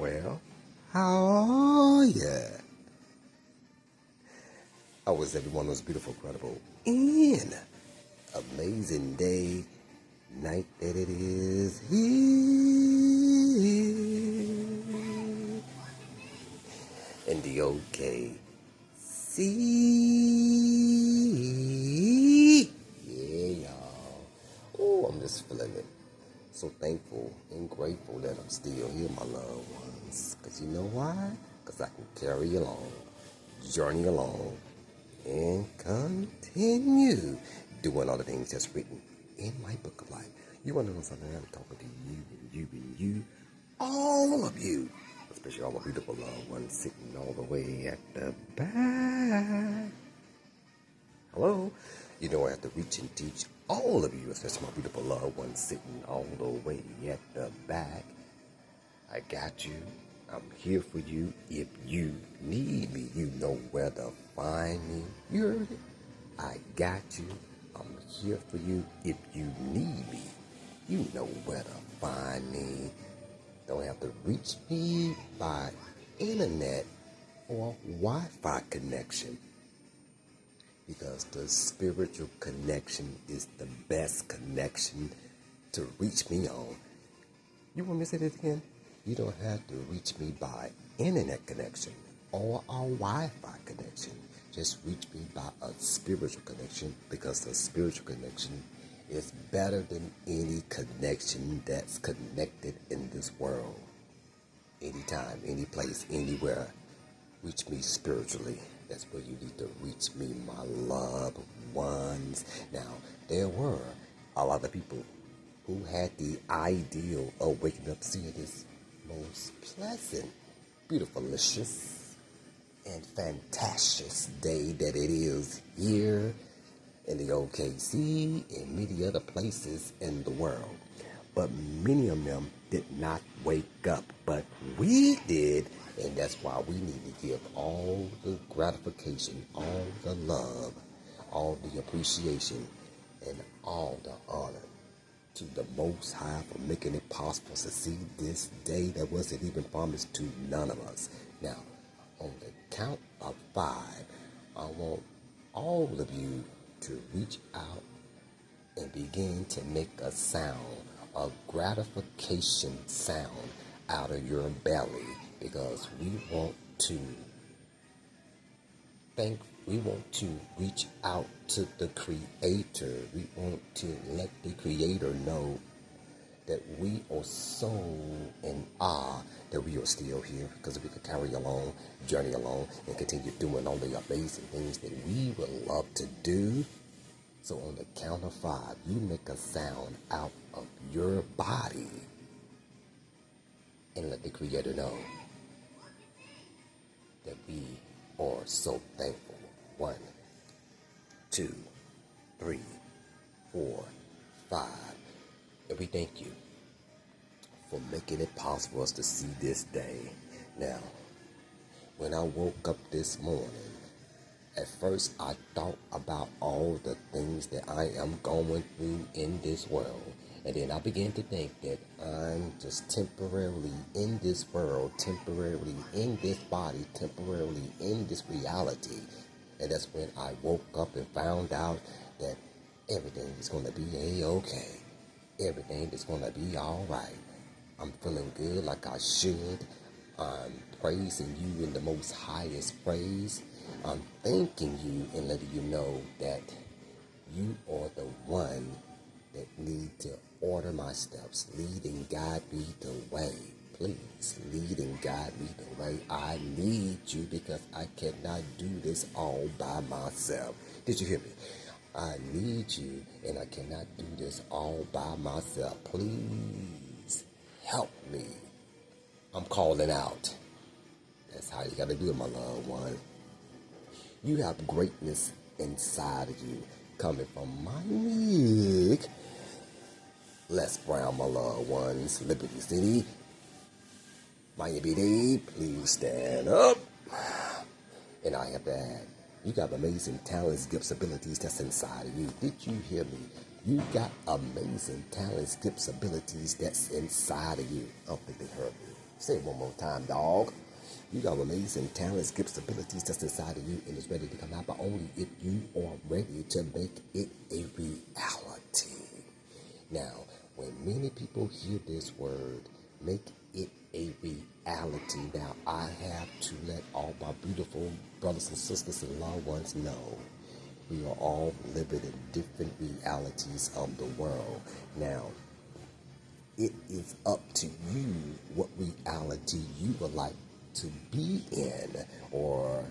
Well, how are ya? How was everyone? Was beautiful, incredible, and amazing day, night that it is here in the OKC. Yeah, y'all. Oh, I'm just feeling it. So thankful and grateful that I'm still here, my loved ones. Because you know why? Because I can carry along, journey along, and continue doing all the things that's written in my book of life. You want to know something? I'm talking to you and you and you, all of you, especially all my beautiful loved ones sitting all the way at the back. Hello? You know I have to reach and teach all of you, especially my beautiful loved ones sitting all the way at the back. I got you. I'm here for you. If you need me, you know where to find me. You heard it? I got you. I'm here for you. If you need me, you know where to find me. Don't have to reach me by internet or Wi-Fi connection, because the spiritual connection is the best connection to reach me on. You want me to say this again? You don't have to reach me by internet connection or a Wi-Fi connection. Just reach me by a spiritual connection, because the spiritual connection is better than any connection that's connected in this world. Anytime, any place, anywhere, reach me spiritually. That's where you need to reach me, my loved ones. Now, there were a lot of people who had the ideal of waking up seeing this most pleasant, beautifulicious, and fantastic day that it is here in the OKC and many other places in the world. But many of them did not wake up, but we did, and that's why we need to give all the gratification, all the love, all the appreciation, and all the honor to the Most High for making it possible to see this day that wasn't even promised to none of us. Now, on the count of 5, I want all of you to reach out and begin to make a sound, a gratification sound out of your belly, because we want to reach out to the Creator. We want to let the Creator know that we are so in awe that we are still here, because we can carry along, journey along, and continue doing all the amazing things that we would love to do. So on the count of 5, you make a sound out of your body and let the Creator know that we are so thankful. 1, 2, 3, 4, 5. And we thank you for making it possible for us to see this day. Now, when I woke up this morning, at first I thought about all the things that I am going through in this world. And then I began to think that I'm just temporarily in this world, temporarily in this body, temporarily in this reality. And that's when I woke up and found out that everything is going to be A-okay. Everything is going to be all right. I'm feeling good like I should. I'm praising you in the most highest praise. I'm thanking you and letting you know that you are the one that need to order my steps. Lead and guide me the way. Please, lead and guide me the way. I need you, because I cannot do this all by myself. Did you hear me? I need you, and I cannot do this all by myself. Please help me. I'm calling out. That's how you got to do it, my loved one. You have greatness inside of you, coming from my neck. Les Brown, my loved ones, Liberty City, Miami-Dade, please stand up. And I have to add, you got amazing talents, gifts, abilities that's inside of you. Did you hear me? You got amazing talents, gifts, abilities that's inside of you. I don't think they heard me. Say it one more time, dog. You got amazing talents, gifts, abilities that's inside of you and it's ready to come out, but only if you are ready to make it a reality. Now, when many people hear this word, make it a reality. Now, I have to let all my beautiful brothers and sisters and loved ones know we are all living in different realities of the world. Now, it is up to you what reality you would like to be in, or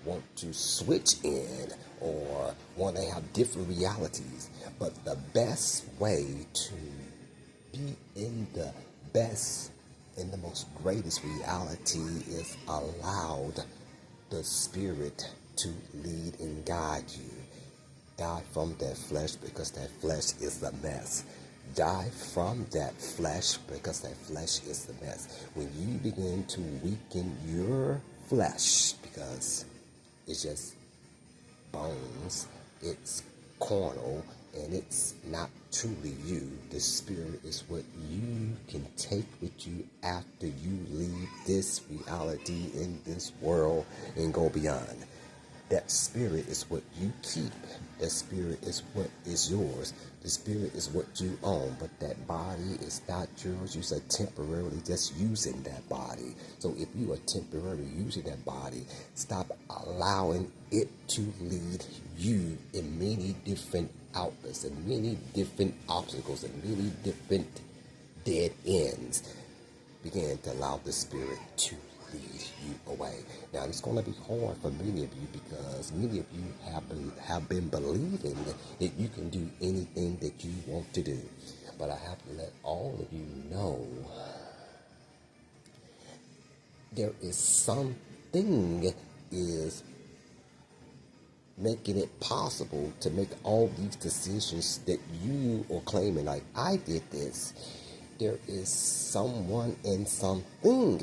want to switch in, or want to have different realities. But the best way to be in the best and the most greatest reality is allowed the Spirit to lead and guide you. Die from that flesh because that flesh is a mess. Die from that flesh because that flesh is the mess. When you begin to weaken your flesh, because it's just bones, it's carnal, and it's not truly you. The Spirit is what you can take with you after you leave this reality in this world and go beyond. That Spirit is what you keep. That Spirit is what is yours. The Spirit is what you own, but that body is not yours. You're temporarily just using that body. So if you are temporarily using that body, stop allowing it to lead you in many different outlets and many different obstacles and many different dead ends. Begin to allow the Spirit to lead you away. Now, it's going to be hard for many of you because many of you have been believing that you can do anything that you want to do. But I have to let all of you know there is something is making it possible to make all these decisions that you are claiming, like, I did this. There is someone and something,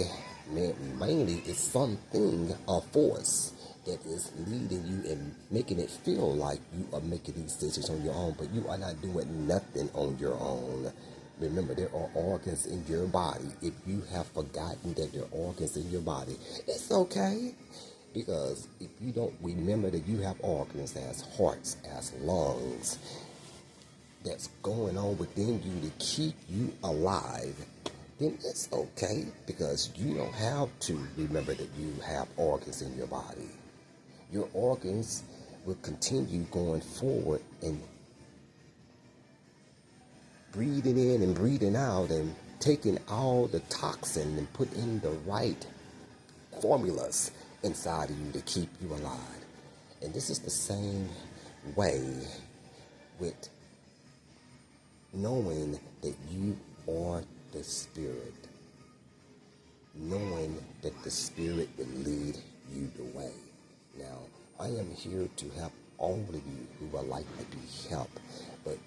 mainly it's something, a force that is leading you and making it feel like you are making these decisions on your own, but you are not doing nothing on your own. Remember, there are organs in your body. If you have forgotten that there are organs in your body, it's okay. Because if you don't remember that you have organs as hearts, as lungs, that's going on within you to keep you alive, then it's okay, because you don't have to remember that you have organs in your body. Your organs will continue going forward and breathing in and breathing out and taking all the toxin and put in the right formulas inside of you to keep you alive. And this is the same way with knowing that you are the Spirit, knowing that the Spirit will lead you the way. Now, I am here to help all of you who would like to be helped, but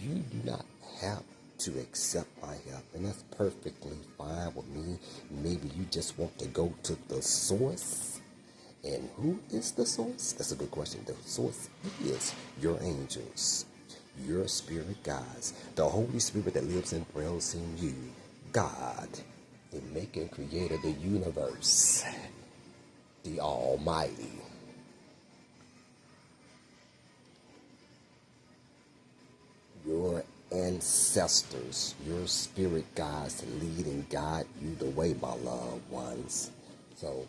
you do not have to accept my help, and that's perfectly fine with me. Maybe you just want to go to the source. And who is the source? That's a good question. The source is your angels, your spirit guides, the Holy Spirit that lives and dwells in you, God, the maker and creator of the universe, the Almighty. Your ancestors, your spirit guides lead and guide you the way, my loved ones. So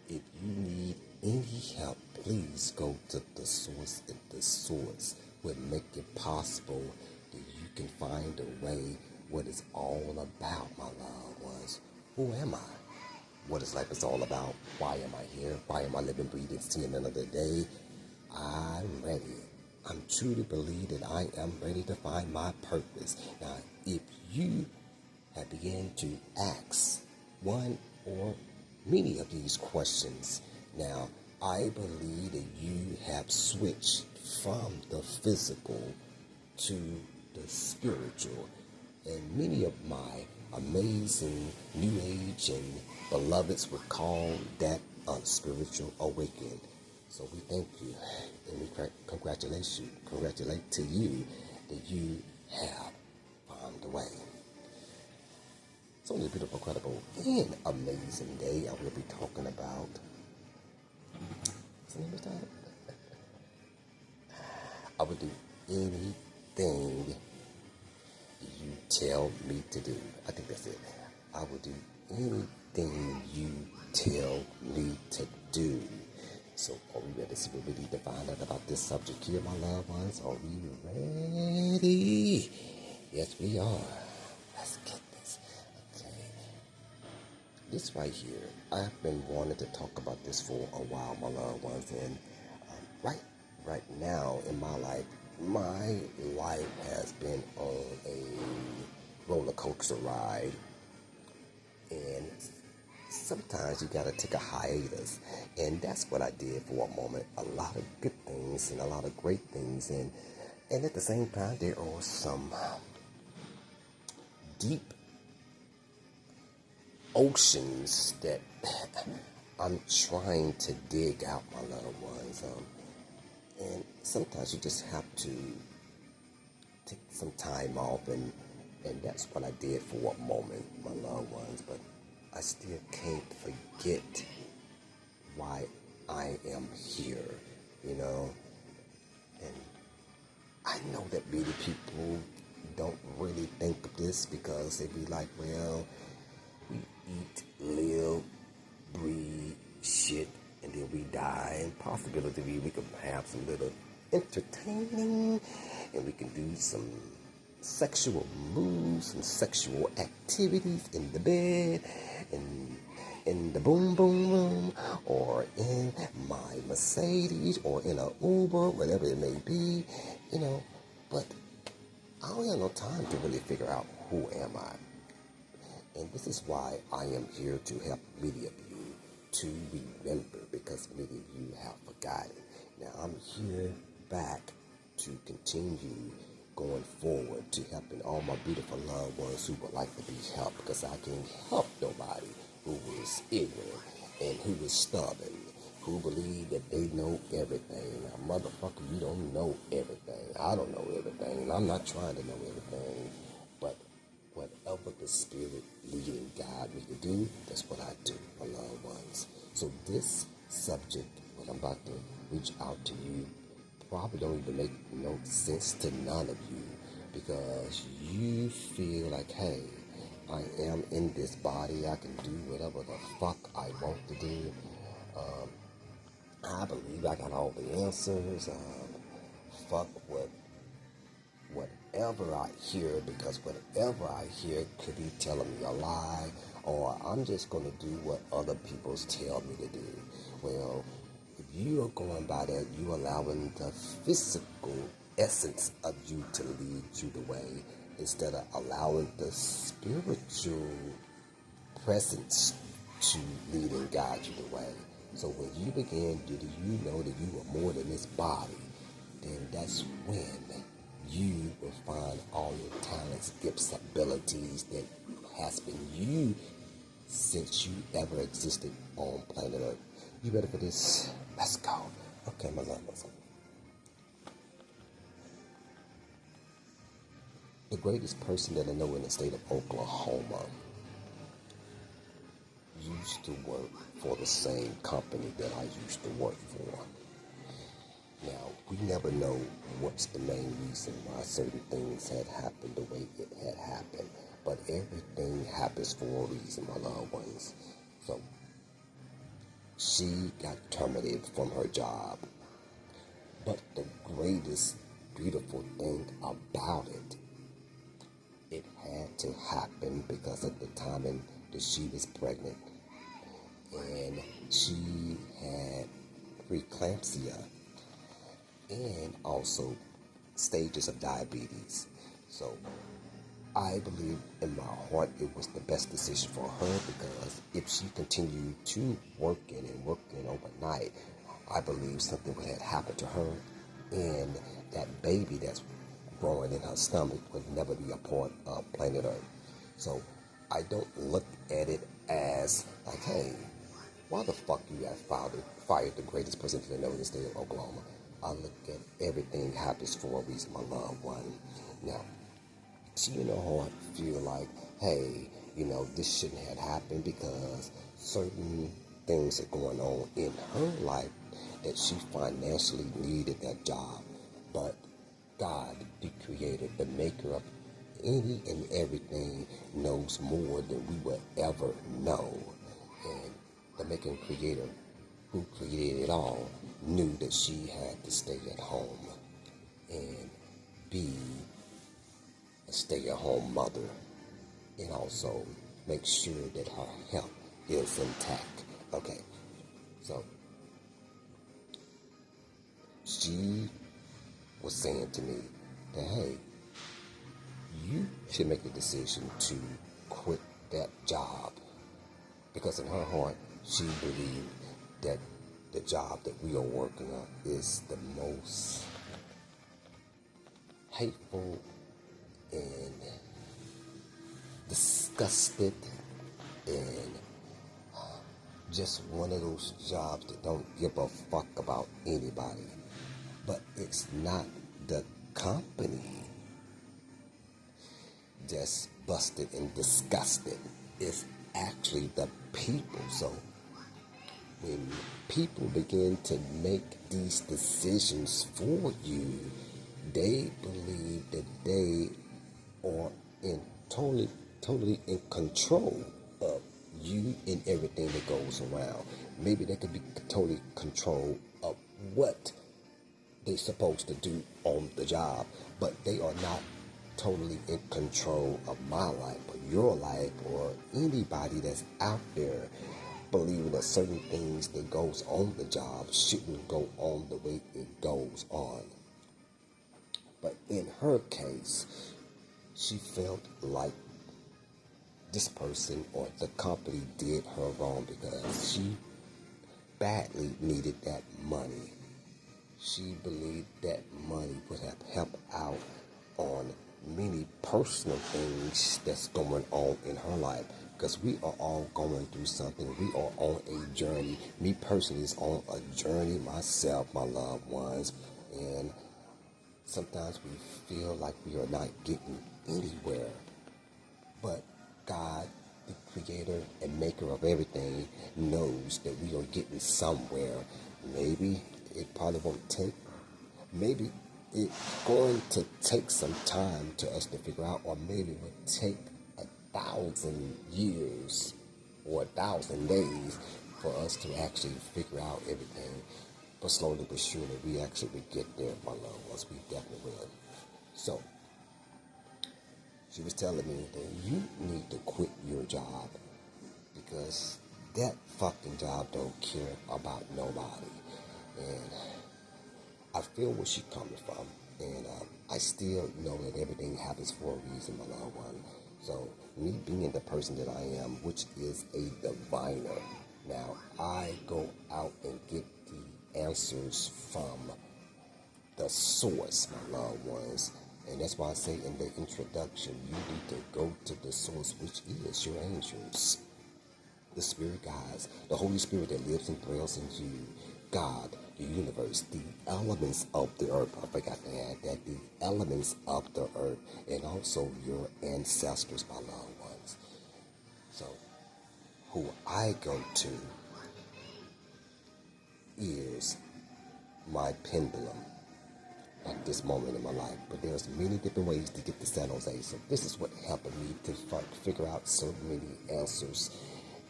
if you need any help, please go to the source, and the source will make it possible that you can find a way what it's all about, my loved ones. Who am I? What is life is all about? Why am I here? Why am I living, breathing, seeing another day? I'm ready. I'm truly believe that I am ready to find my purpose. Now, if you have begun to ask one or many of these questions, now I believe that you have switched from the physical to the spiritual. And many of my amazing New Age and beloveds would call that a spiritual awakening. So we thank you and we congratulate to you that you have found the way. It's only a beautiful, incredible, and amazing day. I will be talking about. What's the name of that? I would do anything you tell me to do. I think that's it. I would do anything you tell me to do. So, are we ready to see what we need to find out about this subject here, my loved ones? Are we ready? Yes, we are. Let's get this. Okay. This right here, I've been wanting to talk about this for a while, my loved ones, and right now in my life has been on a roller coaster ride, and sometimes you gotta take a hiatus, and that's what I did for a moment. A lot of good things and a lot of great things, and at the same time there are some deep oceans that I'm trying to dig out, my loved ones. And sometimes you just have to take some time off, and that's what I did for a moment, my loved ones. But I still can't forget why I am here, you know. And I know that many people don't really think of this because they be like, well, we eat, live, breathe, shit, and then we die. And possibility we can have some little entertaining, and we can do some sexual moves, some sexual activities in the bed, in the boom boom room, or in my Mercedes, or in a Uber, whatever it may be, you know. But I don't have no time to really figure out who am I. And this is why I am here to help many of you to remember, because many of you have forgotten. Now I'm here back to continue going forward to helping all my beautiful loved ones who would like to be helped, because I can't help nobody who is ignorant and who is stubborn, who believe that they know everything. Now, motherfucker, you don't know everything. I don't know everything, and I'm not trying to know everything. But whatever the Spirit lead and guide me to do, that's what I do, my loved ones. So this subject, what I'm about to reach out to you, probably don't even make no sense to none of you, because you feel like, hey, I am in this body. I can do whatever the fuck I want to do. I believe I got all the answers. Fuck whatever I hear, because whatever I hear could be telling me a lie, or I'm just going to do what other people tell me to do. Well, if you are going by that, you allowing the physical essence of you to lead you the way, instead of allowing the spiritual presence to lead and guide you the way. So when you begin, do you know that you are more than this body, then that's when you will find all your talents, gifts, abilities that has been you since you ever existed on planet Earth. You ready for this? Let's go. Okay, my love. The greatest person that I know in the state of Oklahoma used to work for the same company that I used to work for. Now, we never know what's the main reason why certain things had happened the way it had happened. But everything happens for a reason, my loved ones. So, she got terminated from her job. But the greatest beautiful thing about it, it had to happen because at the time that she was pregnant, and she had preeclampsia and also stages of diabetes. So I believe in my heart it was the best decision for her, because if she continued to working overnight, I believe something would have happened to her, and that baby that's growing in her stomach would never be a part of planet Earth. So I don't look at it as like, hey, why the fuck you have fired the greatest person to know in the state of Oklahoma? I look at everything happens for a reason, my loved one. Now, so you know how I feel like, hey, this shouldn't have happened because certain things are going on in her life that she financially needed that job. But God, the creator, the maker of any and everything, knows more than we will ever know. And the maker and creator who created it all knew that she had to stay at home and be a stay-at-home mother, and also make sure that her health is intact. Okay, so she was saying to me that, hey, you should make the decision to quit that job, because in her heart she believed that the job that we are working on is the most hateful and disgusted and just one of those jobs that don't give a fuck about anybody. But it's not the company that's busted and disgusted. It's actually the people. So when people begin to make these decisions for you, they believe that they are totally in control of you and everything that goes around. Maybe they could be totally control of what they're supposed to do on the job, but they are not totally in control of my life or your life or anybody that's out there believing that certain things that goes on the job shouldn't go on the way it goes on. But in her case, she felt like this person or the company did her wrong because she badly needed that money. She believed that money would have helped out on many personal things that's going on in her life, because we are all going through something. We are on a journey. Me personally is on a journey myself, my loved ones, and sometimes we feel like we are not getting anywhere. But God, the creator and maker of everything, knows that we are getting somewhere. Maybe it probably won't take, maybe it's going to take some time to us to figure out, or maybe it will take 1,000 years or 1,000 days for us to actually figure out everything. But slowly but surely, we actually will get there, my loved ones. We definitely will. So, she was telling me that you need to quit your job because that fucking job don't care about nobody. And I feel where she's coming from. And I still know that everything happens for a reason, my loved one. So, me being the person that I am, which is a diviner, now I go out and get the answers from the source, my loved ones. And that's why I say in the introduction, you need to go to the source, which is your angels, the spirit guides, the Holy Spirit that lives and dwells in you, God, the universe, the elements of the earth. I forgot to add that, the elements of the earth, and also your ancestors, my loved ones. So, who I go to is my pendulum at this moment in my life. But there's many different ways to get to San Jose. So this is what helped me to figure out so many answers,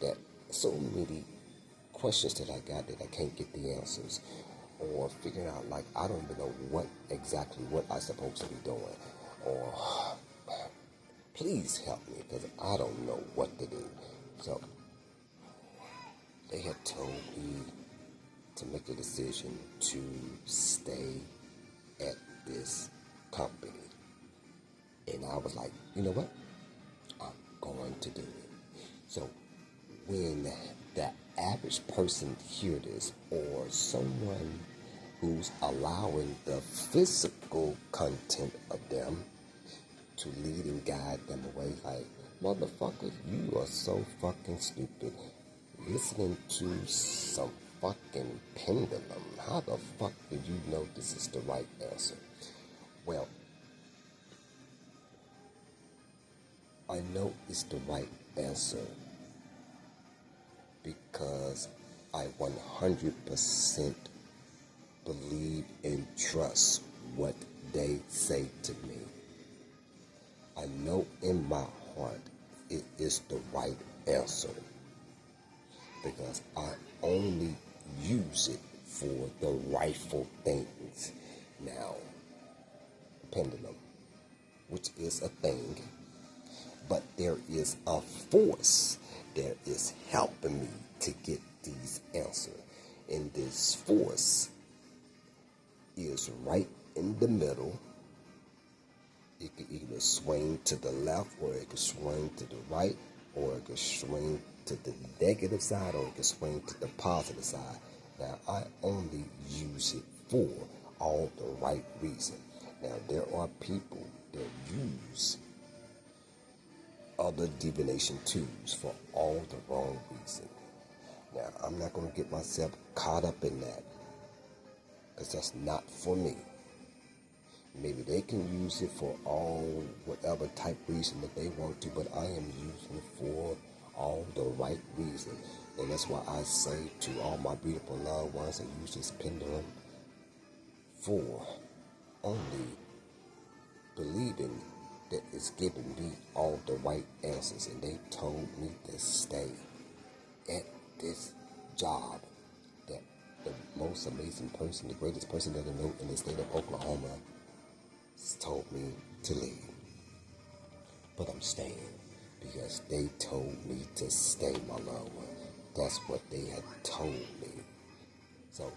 that so many questions that I got that I can't get the answers, or figuring out like I don't even know what I'm supposed to be doing, or please help me because I don't know what to do. So they had told me to make a decision to stay at this company. And I was like, you know what? I'm going to do it. So when the average person hear this, or someone who's allowing the physical content of them to lead and guide them away, like, motherfucker, you are so fucking stupid. Listening to some fucking pendulum. How the fuck do you know this is the right answer? Well, I know it's the right answer because I 100% believe and trust what they say to me. I know in my heart it is the right answer because I only use it for the rightful things. Now, pendulum, which is a thing, but there is a force that is helping me to get these answers. And this force is right in the middle. It could either swing to the left, or it could swing to the right, or it could swing to the negative side, or it could swing to the positive side. Now, I only use it for all the right reasons. Now, there are people that use other divination tools for all the wrong reasons. Now, I'm not going to get myself caught up in that because that's not for me. Maybe they can use it for all whatever type reason that they want to, but I am using it for all the right reasons. And that's why I say to all my beautiful loved ones that use this pendulum for only believing that it's giving me all the right answers. And they told me to stay at this job that the most amazing person, the greatest person that I know in the state of Oklahoma, told me to leave. But I'm staying because they told me to stay, my loved one. That's what they had told me. So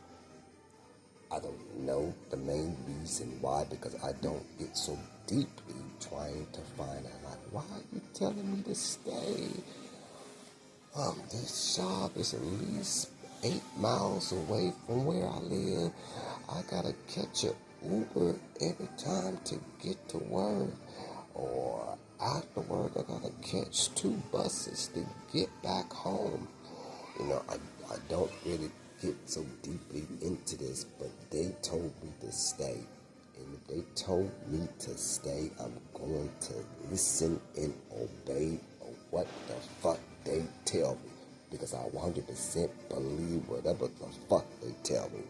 I don't know the main reason why, because I don't get so deeply trying to find out, like, why are you telling me to stay? This job is at least 8 miles away from where I live. I gotta catch a Uber every time to get to work, or after work I gotta catch 2 buses to get back home. You know, I don't really get so deeply into this, but they told me to stay. And if they told me to stay, I'm going to listen and obey what the fuck they tell me, because I 100% believe whatever the fuck they tell me.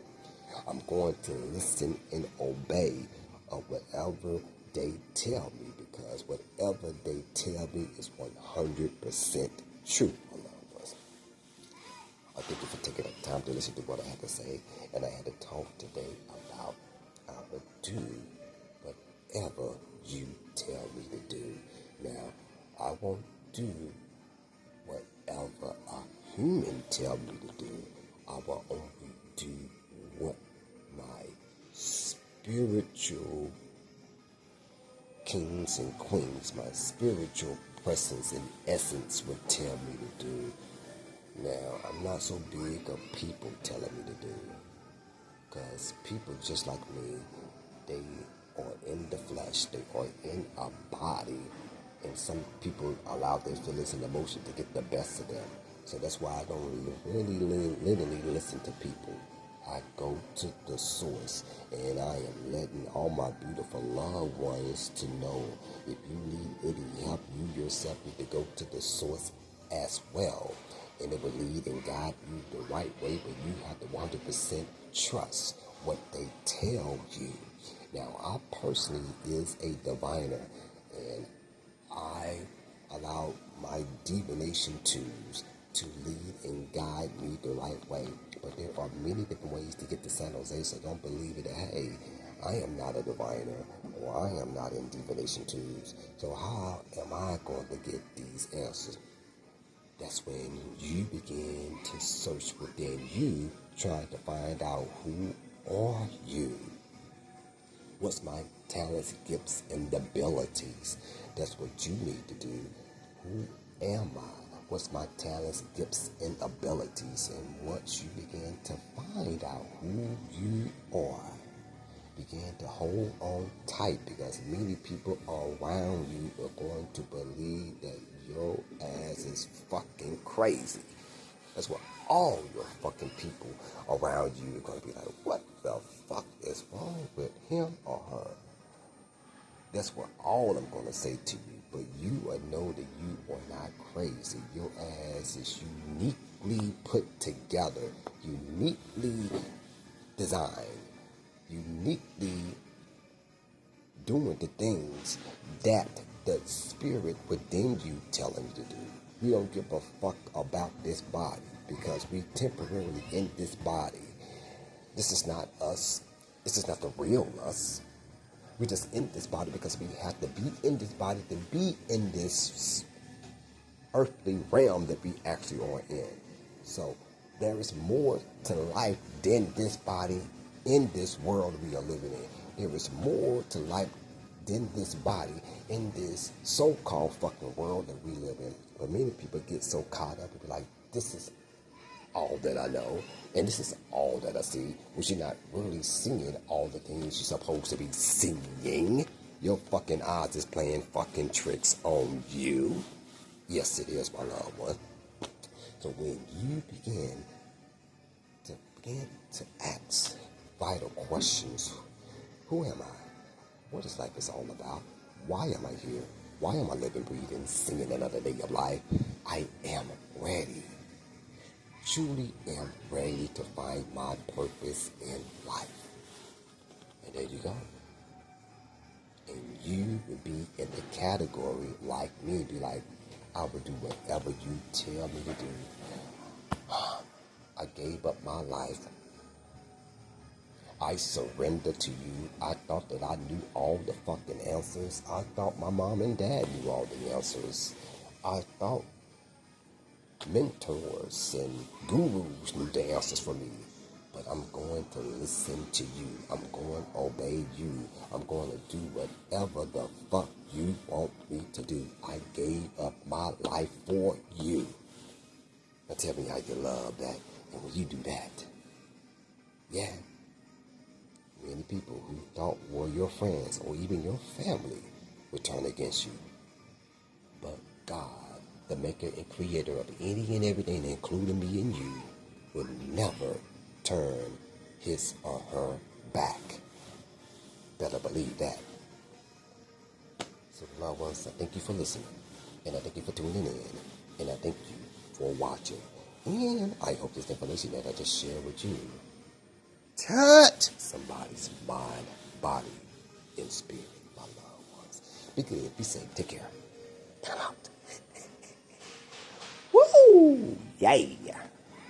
I'm going to listen and obey whatever they tell me, because whatever they tell me is 100% true. I thank you for taking the time to listen to what I had to say, and I had to talk today about I will do whatever you tell me to do. Now, I won't do whatever a human tell me to do. I will only do what my spiritual kings and queens, my spiritual presence and essence would tell me to do. Now, I'm not so big of people telling me to do, because people just like me, they are in the flesh, they are in a body, and some people allow their feelings and emotions to get the best of them. So that's why I don't really literally listen to people. I go to the source, and I am letting all my beautiful loved ones to know, if you need any help, you yourself need to go to the source as well. And it will lead and guide you the right way, but you have to 100% trust what they tell you. Now, I personally is a diviner, and I allow my divination tools to lead and guide me the right way. But there are many different ways to get to San Jose, so don't believe it. Hey, I am not a diviner, or I am not in divination tools. So how am I going to get these answers? That's when you begin to search within you, trying to find out, who are you? What's my talents, gifts, and abilities? That's what you need to do. Who am I? What's my talents, gifts, and abilities? And once you begin to find out who you are, begin to hold on tight, because many people around you are going to believe that your ass is fucking crazy. That's what all your fucking people around you are going to be like, what the fuck is wrong with him or her? That's what all I'm going to say to you. But you will know that you are not crazy. Your ass is uniquely put together, uniquely designed, uniquely doing the things that the spirit within you telling you to do. We don't give a fuck about this body because we temporarily in this body. This is not us. This is not the real us. We're just in this body because we have to be in this body to be in this earthly realm that we actually are in. So there is more to life than this body in this world we are living in. There is more to life than this body in this so-called fucking world that we live in. But many people get so caught up and be like, this is all that I know, and this is all that I see, which you're not really seeing all the things you're supposed to be seeing. Your fucking eyes is playing fucking tricks on you. Yes, it is, my loved one. So when you begin to ask vital questions, who am I? What is life is all about? Why am I here? Why am I living, breathing, singing another day of life? I am ready. Truly am ready to find my purpose in life. And there you go. And you would be in the category like me, be like, I will do whatever you tell me to do. I gave up my life. I surrendered to you. I thought that I knew all the fucking answers. I thought my mom and dad knew all the answers. I thought mentors and gurus knew the answers for me. But I'm going to listen to you. I'm going to obey you. I'm going to do whatever the fuck you want me to do. I gave up my life for you. Now tell me how you love that. And when you do that, yeah, many people who thought were your friends or even your family would turn against you. But God, the maker and creator of any and everything, including me and you, will never turn his or her back. Better believe that. So, loved ones, I thank you for listening. And I thank you for tuning in. And I thank you for watching. And I hope this information that I just shared with you touch somebody's mind, body, and spirit, my loved ones. Be good, be safe, take care. I'm out. Woo! Yay!